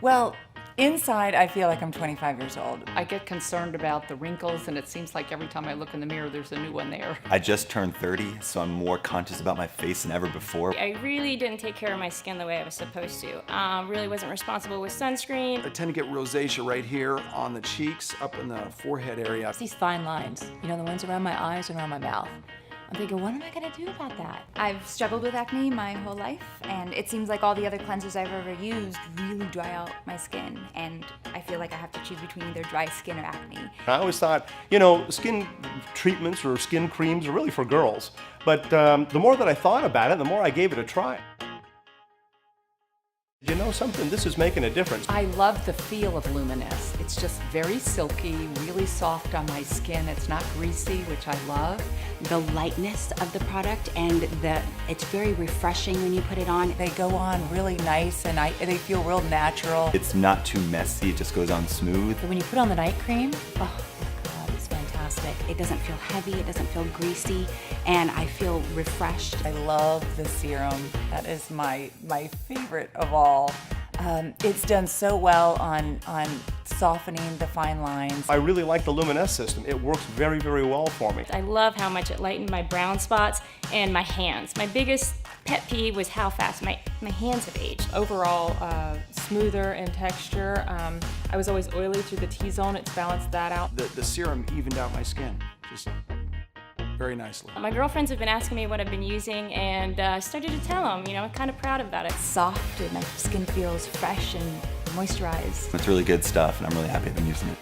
Well, inside I feel like I'm 25 years old. I get concerned about the wrinkles, and it seems like every time I look in the mirror, there's a new one there. I just turned 30, so I'm more conscious about my face than ever before. I really didn't take care of my skin the way I was supposed to. Really wasn't responsible with sunscreen. I tend to get rosacea right here on the cheeks, up in the forehead area. These fine lines, you know, the ones around my eyes and around my mouth. I'm thinking, what am I gonna do about that? I've struggled with acne my whole life, and it seems like all the other cleansers I've ever used really dry out my skin, and I feel like I have to choose between either dry skin or acne. I always thought, you know, skin treatments or skin creams are really for girls. But the more that I thought about it, the more I gave it a try. You know something? This is making a difference. I love the feel of Luminesce. It's just very silky, really soft on my skin. It's not greasy, which I love. The lightness of the product, and it's very refreshing when you put it on. They go on really nice and they feel real natural. It's not too messy, it just goes on smooth. But when you put on the night cream, oh my God, it's fantastic. It doesn't feel heavy, it doesn't feel greasy, and I feel refreshed. I love the serum. That is my favorite of all. It's done so well on softening the fine lines. I really like the Luminesce system. It works very, very well for me. I love how much it lightened my brown spots and my hands. My biggest pet peeve was how fast my hands have aged. Overall, smoother in texture. I was always oily through the T-zone. It's balanced that out. The serum evened out my skin, just very nicely. My girlfriends have been asking me what I've been using, and I started to tell them, you know, I'm kind of proud about it. Soft, and my skin feels fresh and moisturized. It's really good stuff, and I'm really happy I've been using it.